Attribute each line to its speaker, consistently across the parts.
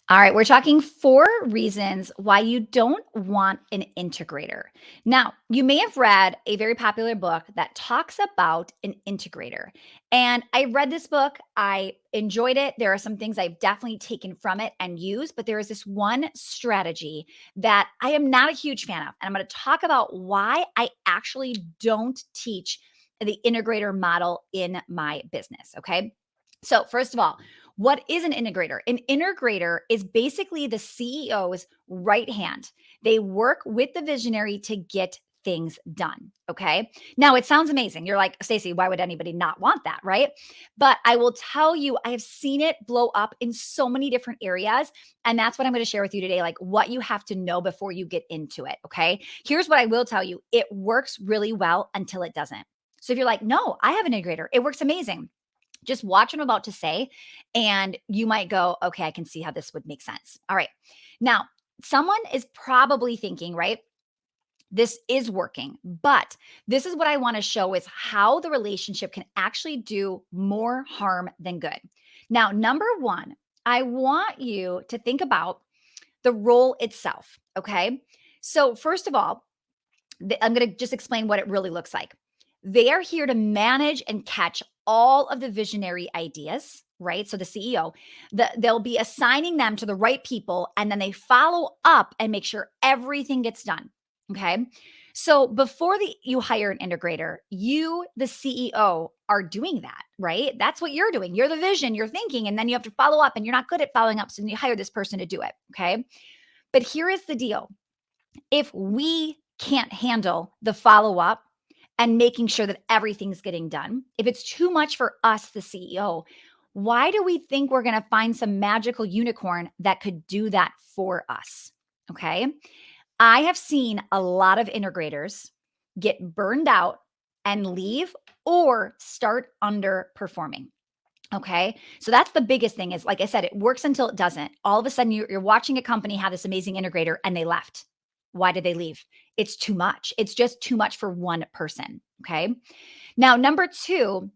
Speaker 1: All right, we're talking 4 reasons why you don't want an integrator. Now, you may have read a very popular book that talks about an integrator. And I read this book, I enjoyed it. There are some things I've definitely taken from it and used, but there is this one strategy that I am not a huge fan of. And I'm going to talk about why I actually don't teach the integrator model in my business. Okay. So, first of all, what is an integrator? An integrator is basically the CEO's right hand. They work with the visionary to get things done. Okay. Now it sounds amazing. You're like, Stacy, why would anybody not want that? Right. But I will tell you, I have seen it blow up in so many different areas. And that's what I'm going to share with you today, like what you have to know before you get into it. Okay. Here's what I will tell you, it works really well until it doesn't. So if you're like, no, I have an integrator, it works amazing, just watch what I'm about to say, and you might go, okay, I can see how this would make sense. All right. Now, someone is probably thinking, right? This is working, but this is what I want to show is how the relationship can actually do more harm than good. Now, number one, I want you to think about the role itself. Okay. So, first of all, I'm going to just explain what it really looks like. They are here to manage and catch all of the visionary ideas, right? So the CEO, they'll be assigning them to the right people, and then they follow up and make sure everything gets done. Okay. So before you hire an integrator, you, the CEO, are doing that, right? That's what you're doing. You're the vision, you're thinking, and then you have to follow up, and you're not good at following up. So then you hire this person to do it. Okay. But here is the deal, if we can't handle the follow up and making sure that everything's getting done, if it's too much for us, the CEO, why do we think we're going to find some magical unicorn that could do that for us? Okay. I have seen a lot of integrators get burned out and leave or start underperforming. Okay. So that's the biggest thing is, like I said, it works until it doesn't. All of a sudden, you're watching a company have this amazing integrator and they left. Why did they leave? It's too much. It's just too much for one person. Okay. Now, number two,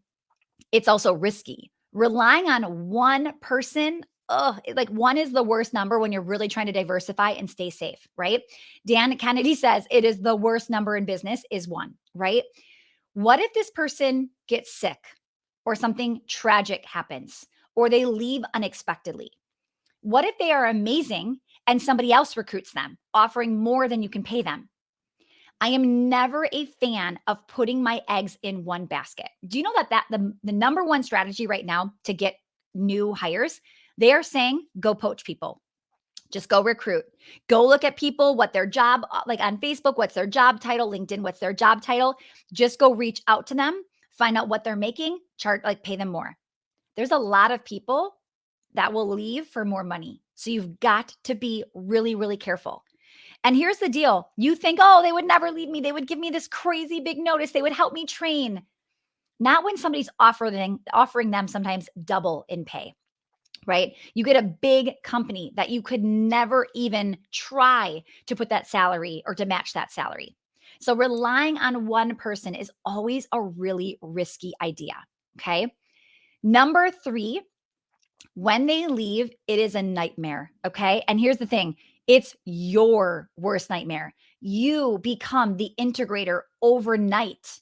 Speaker 1: it's also risky. Relying on one person, like one is the worst number when you're really trying to diversify and stay safe, right? Dan Kennedy says it is the worst number in business is one, right? What if this person gets sick or something tragic happens or they leave unexpectedly? What if they are amazing and somebody else recruits them, offering more than you can pay them? I am never a fan of putting my eggs in one basket. Do you know that the number one strategy right now to get new hires, they are saying go poach people. Just go recruit. Go look at people, what their job, like on Facebook, what's their job title, LinkedIn, what's their job title. Just go reach out to them, find out what they're making, like pay them more. There's a lot of people that will leave for more money. So you've got to be really, really careful. And here's the deal. You think, oh, they would never leave me. They would give me this crazy big notice. They would help me train. Not when somebody's offering them sometimes double in pay, right? You get a big company that you could never even try to put that salary or to match that salary. So relying on one person is always a really risky idea. Okay. Number three, when they leave, it is a nightmare. Okay. And here's the thing, it's your worst nightmare. You become the integrator overnight.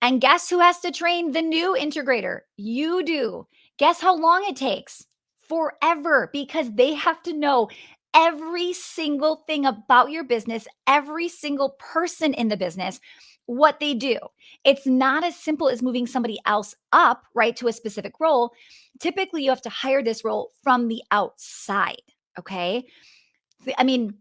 Speaker 1: And guess who has to train the new integrator? You do. Guess how long it takes? Forever, because they have to know every single thing about your business, every single person in the business, what they do. It's not as simple as moving somebody else up, right, to a specific role. Typically, you have to hire this role from the outside. Okay. I mean,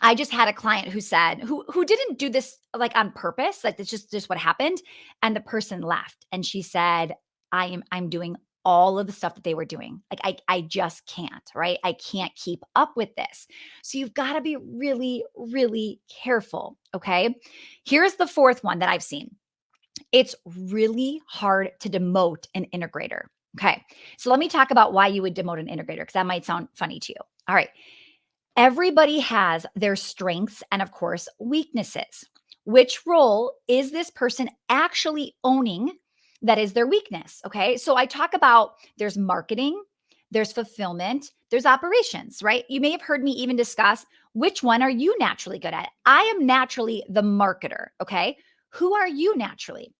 Speaker 1: I just had a client who said who didn't do this like on purpose, like it's just what happened, and the person left and she said, I'm doing all of the stuff that they were doing. Like I just can't, right? I can't keep up with this. So you've got to be really really careful, okay? Here's the fourth one that I've seen. It's really hard to demote an integrator. Okay. So let me talk about why you would demote an integrator because that might sound funny to you. All right. Everybody has their strengths and, of course, weaknesses. Which role is this person actually owning that is their weakness? Okay. So I talk about there's marketing, there's fulfillment, there's operations, right? You may have heard me even discuss which one are you naturally good at? I am naturally the marketer, okay? Who are you naturally?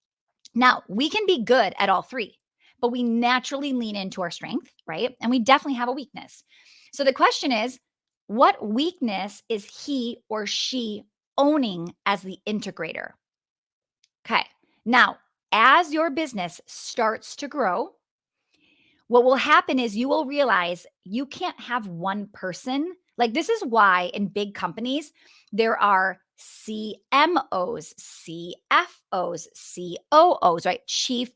Speaker 1: Now, we can be good at all three, but we naturally lean into our strength, right? And we definitely have a weakness. So the question is, what weakness is he or she owning as the integrator? Okay. Now, as your business starts to grow, what will happen is you will realize you can't have one person. Like, this is why in big companies, there are CMOs, CFOs, COOs, right? Chief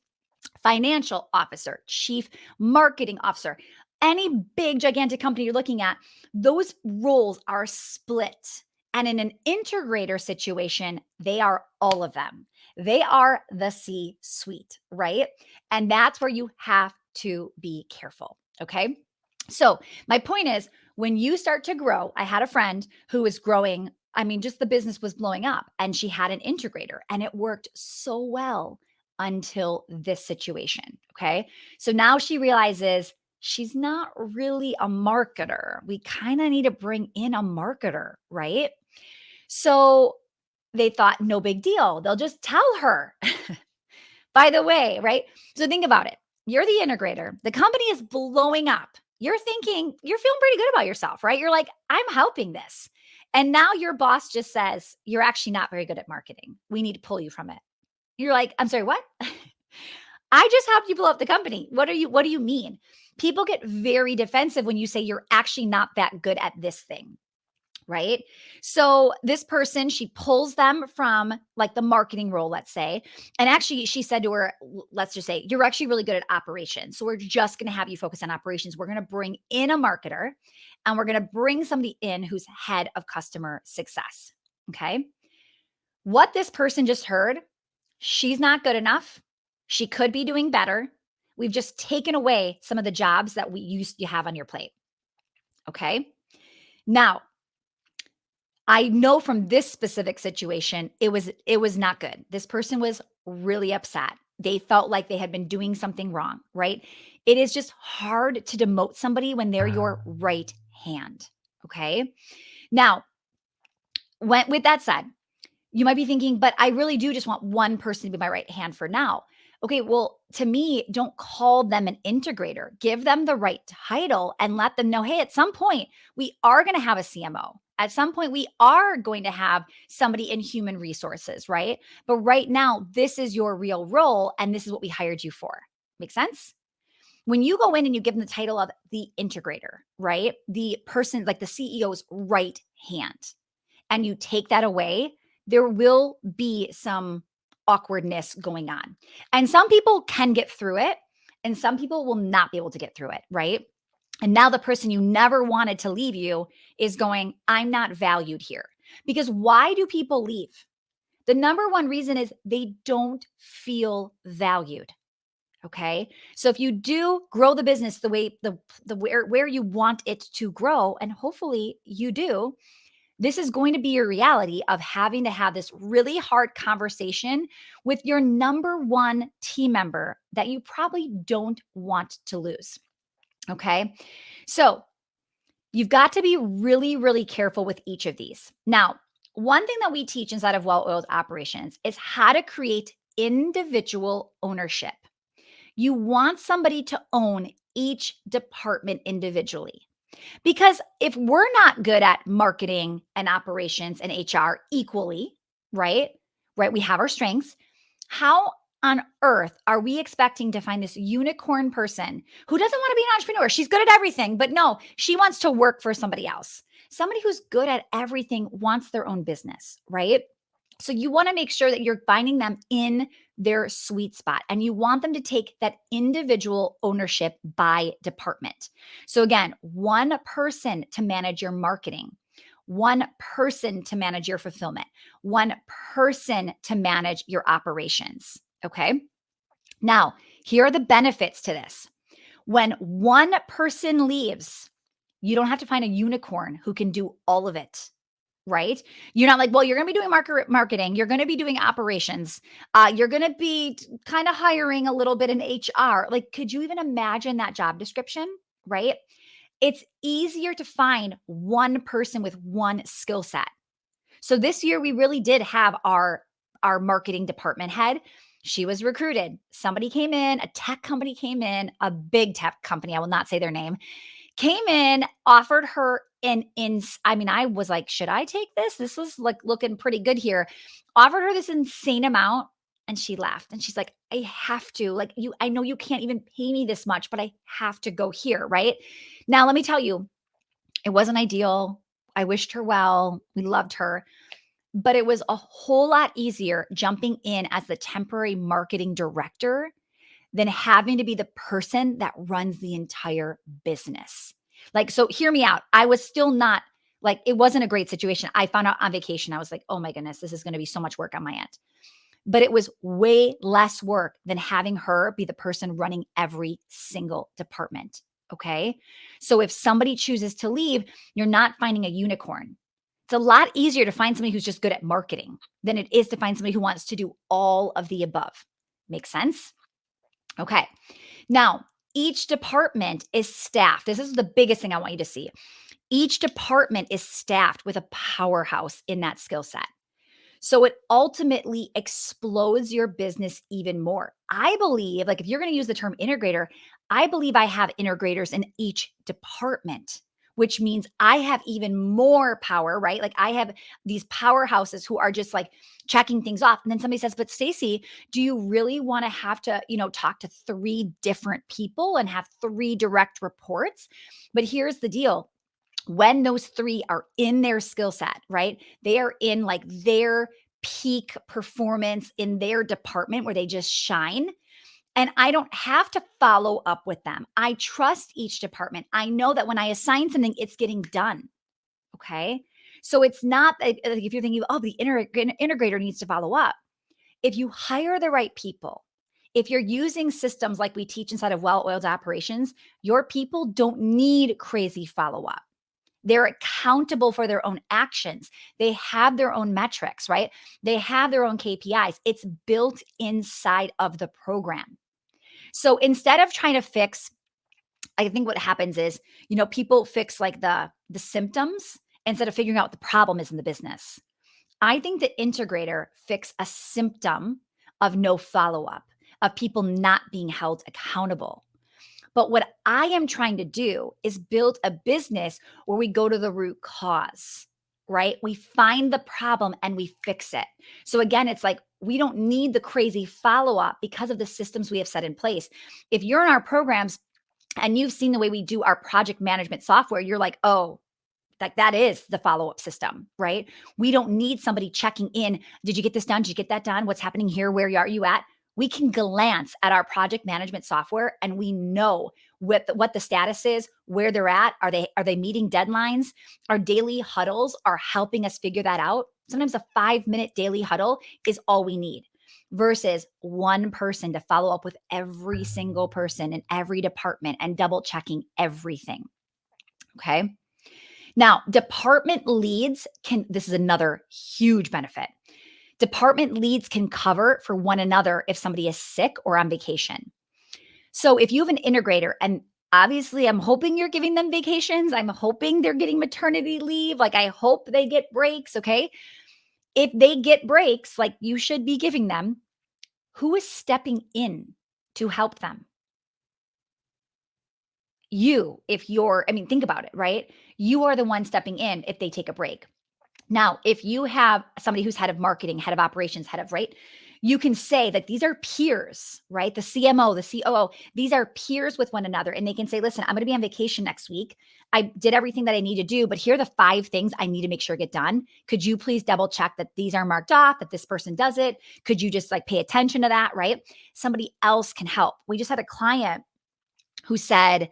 Speaker 1: financial officer, chief marketing officer. Any big, gigantic company you're looking at, those roles are split. And in an integrator situation, they are all of them. They are the C suite, right? And that's where you have to be careful. Okay. So, my point is, when you start to grow, I had a friend who was growing. I mean, just the business was blowing up and she had an integrator and it worked so well until this situation. Okay. So now she realizes she's not really a marketer. We kind of need to bring in a marketer, right? So they thought, no big deal. They'll just tell her. By the way, right? So think about it. You're the integrator. The company is blowing up. You're thinking, you're feeling pretty good about yourself, right? You're like, I'm helping this. And now your boss just says, you're actually not very good at marketing. We need to pull you from it. You're like, I'm sorry, what? I just helped you blow up the company. What do you mean? People get very defensive when you say you're actually not that good at this thing, right? So this person, she pulls them from like the marketing role, let's say. And actually she said to her, let's just say, you're actually really good at operations. So we're just going to have you focus on operations. We're going to bring in a marketer and we're going to bring somebody in who's head of customer success. Okay. What this person just heard, she's not good enough. She could be doing better. We've just taken away some of the jobs that we used to have on your plate. Okay. Now, I know from this specific situation, it was not good. This person was really upset. They felt like they had been doing something wrong, right? It is just hard to demote somebody when they're your right hand. Okay. Now, with that said, you might be thinking, but I really do just want one person to be my right hand for now. Okay, well, to me, don't call them an integrator. Give them the right title and let them know, hey, at some point, we are going to have a CMO. At some point, we are going to have somebody in human resources, right? But right now, this is your real role and this is what we hired you for. Make sense? When you go in and you give them the title of the integrator, right? The person, like the CEO's right hand, and you take that away, there will be some awkwardness going on. And some people can get through it, and some people will not be able to get through it, right? And now the person you never wanted to leave you is going, I'm not valued here. Because why do people leave? The number one reason is they don't feel valued. Okay. So if you do grow the business the way the where you want it to grow, and hopefully you do, this is going to be your reality of having to have this really hard conversation with your number one team member that you probably don't want to lose. Okay. So you've got to be really, really careful with each of these. Now, one thing that we teach inside of Well Oiled Operations is how to create individual ownership. You want somebody to own each department individually. Because if we're not good at marketing and operations and HR equally, right? Right, we have our strengths. How on earth are we expecting to find this unicorn person who doesn't want to be an entrepreneur? She's good at everything, but no, she wants to work for somebody else. Somebody who's good at everything wants their own business, right? So you want to make sure that you're finding them in their sweet spot and you want them to take that individual ownership by department. So again, one person to manage your marketing, one person to manage your fulfillment, one person to manage your operations. Okay. Now, here are the benefits to this. When one person leaves, you don't have to find a unicorn who can do all of it, right? You're not like, well, you're going to be doing marketing. You're going to be doing operations. You're going to be kind of hiring a little bit in HR. Like, could you even imagine that job description? right? It's easier to find one person with one skill set. So this year we really did have our marketing department head. She was recruited. Somebody came in, a tech company came in, a big tech company, I will not say their name, came in, offered her I mean, I was like, "Should I take this? This is, like, looking pretty good here." Offered her this insane amount, and she laughed, and she's like, "I have to, like, I know you can't even pay me this much, but I have to go here," right? Now, let me tell you, it wasn't ideal. I wished her well. We loved her, but it was a whole lot easier jumping in as the temporary marketing director than having to be the person that runs the entire business. Like, so hear me out. I was still not like, it wasn't a great situation. I found out on vacation. I was like, oh my goodness, this is going to be so much work on my end. But it was way less work than having her be the person running every single department. Okay. So if somebody chooses to leave, you're not finding a unicorn. It's a lot easier to find somebody who's just good at marketing than it is to find somebody who wants to do all of the above. Make sense? Okay. Now, each department is staffed. This is the biggest thing I want you to see. Each department is staffed with a powerhouse in that skill set. So it ultimately explodes your business even more. I believe, like, if you're going to use the term integrator, I believe I have integrators in each department, which means I have even more power, right? Like, I have these powerhouses who are just like checking things off. And then somebody says, but Stacy, do you really want to have to, talk to three different people and have three direct reports? But here's the deal, when those three are in their skill set, right? They are in like their peak performance in their department where they just shine. And I don't have to follow up with them. I trust each department. I know that when I assign something, it's getting done. Okay. So it's not like if you're thinking, oh, the integrator needs to follow up. If you hire the right people, if you're using systems like we teach inside of well oiled operations, your people don't need crazy follow up. They're accountable for their own actions. They have their own metrics, right? They have their own KPIs. It's built inside of the program. So instead of trying to fix, I think what happens is, people fix like the symptoms instead of figuring out what the problem is in the business. I think the integrator fix a symptom of no follow-up, of people not being held accountable. But what I am trying to do is build a business where we go to the root cause, right? We find the problem and we fix it. So again, it's like we don't need the crazy follow up because of the systems we have set in place. If you're in our programs and you've seen the way we do our project management software, you're like, oh, like that is the follow-up system, right? We don't need somebody checking in. Did you get this done? Did you get that done? What's happening here? Where are you at? We can glance at our project management software and we know what the status is, where they're at. Are they meeting deadlines? Our daily huddles are helping us figure that out. Sometimes a 5-minute daily huddle is all we need versus one person to follow up with every single person in every department and double checking everything. Okay. Now, department leads this is another huge benefit. Department leads can cover for one another if somebody is sick or on vacation. So if you have an integrator, and obviously I'm hoping you're giving them vacations, I'm hoping they're getting maternity leave, like I hope they get breaks, okay? If they get breaks, like you should be giving them, who is stepping in to help them? I mean, think about it, right? You are the one stepping in if they take a break. Now, if you have somebody who's head of marketing, head of operations, head of, right, you can say that these are peers, right? The CMO, the COO, these are peers with one another. And they can say, listen, I'm going to be on vacation next week. I did everything that I need to do, but here are the 5 things I need to make sure get done. Could you please double check that these are marked off, that this person does it? Could you just like pay attention to that, right? Somebody else can help. We just had a client who said,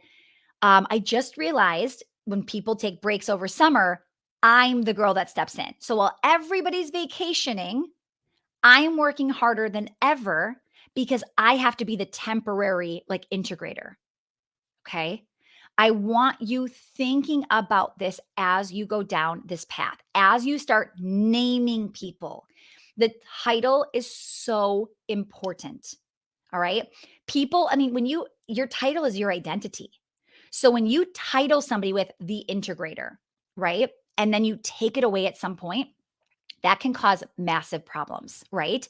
Speaker 1: I just realized when people take breaks over summer, I'm the girl that steps in. So while everybody's vacationing, I'm working harder than ever because I have to be the temporary like integrator. Okay. I want you thinking about this as you go down this path, as you start naming people. The title is so important. All right. People, I mean, your title is your identity. So when you title somebody with the integrator, right? And then you take it away at some point, that can cause massive problems, right?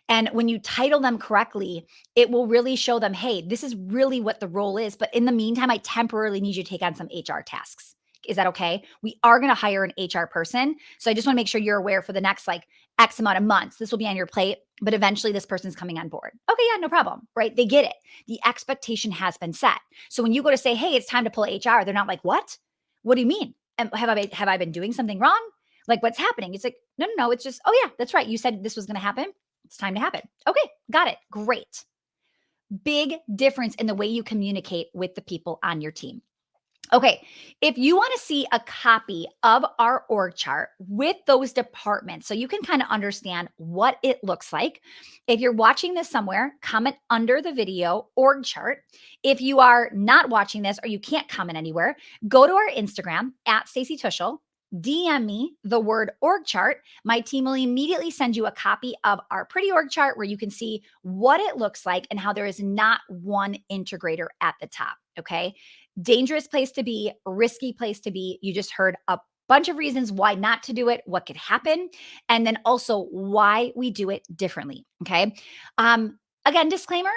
Speaker 1: And when you title them correctly, it will really show them, hey, this is really what the role is. But in the meantime, I temporarily need you to take on some HR tasks. Is that okay? We are going to hire an HR person. So I just want to make sure you're aware for the next like X amount of months, this will be on your plate, but eventually this person's coming on board. Okay, yeah, no problem, right? They get it. The expectation has been set. So when you go to say, hey, it's time to pull HR, they're not like, what? What do you mean? Have I been doing something wrong? Like, what's happening? It's like, no, no, no. It's just, oh, yeah, that's right. You said this was going to happen. It's time to happen. Okay, got it. Great. Big difference in the way you communicate with the people on your team. Okay, if you want to see a copy of our org chart with those departments, so you can kind of understand what it looks like, if you're watching this somewhere, comment under the video org chart. If you are not watching this or you can't comment anywhere, go to our Instagram at Stacy Tuschel. DM me the word org chart. My team will immediately send you a copy of our pretty org chart where you can see what it looks like and how there is not one integrator at the top. Okay. Dangerous place to be, risky place to be. You just heard a bunch of reasons why not to do it, what could happen, and then also why we do it differently. Okay. Again, disclaimer,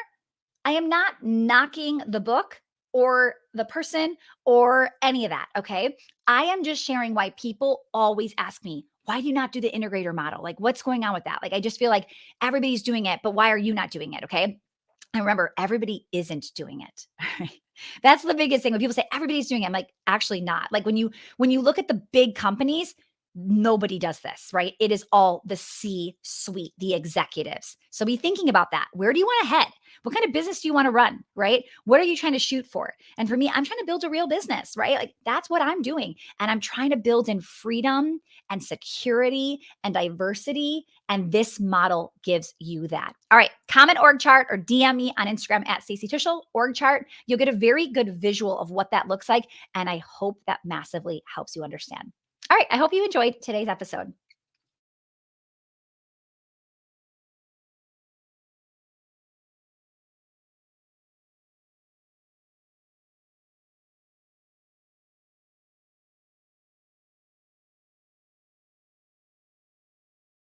Speaker 1: I am not knocking the book or the person or any of that. Okay. I am just sharing why people always ask me, why do you not do the integrator model? Like, what's going on with that? Like, I just feel like everybody's doing it, but why are you not doing it? Okay. And remember, everybody isn't doing it. That's the biggest thing. When people say everybody's doing it, I'm like, actually not. Like when you look at the big companies, nobody does this, right? It is all the C suite, the executives. So be thinking about that. Where do you want to head? What kind of business do you want to run, right? What are you trying to shoot for? And for me, I'm trying to build a real business, right? Like that's what I'm doing. And I'm trying to build in freedom and security and diversity. And this model gives you that. All right. Comment org chart or DM me on Instagram at Stacy Tuschel org chart. You'll get a very good visual of what that looks like. And I hope that massively helps you understand. All right. I hope you enjoyed today's episode.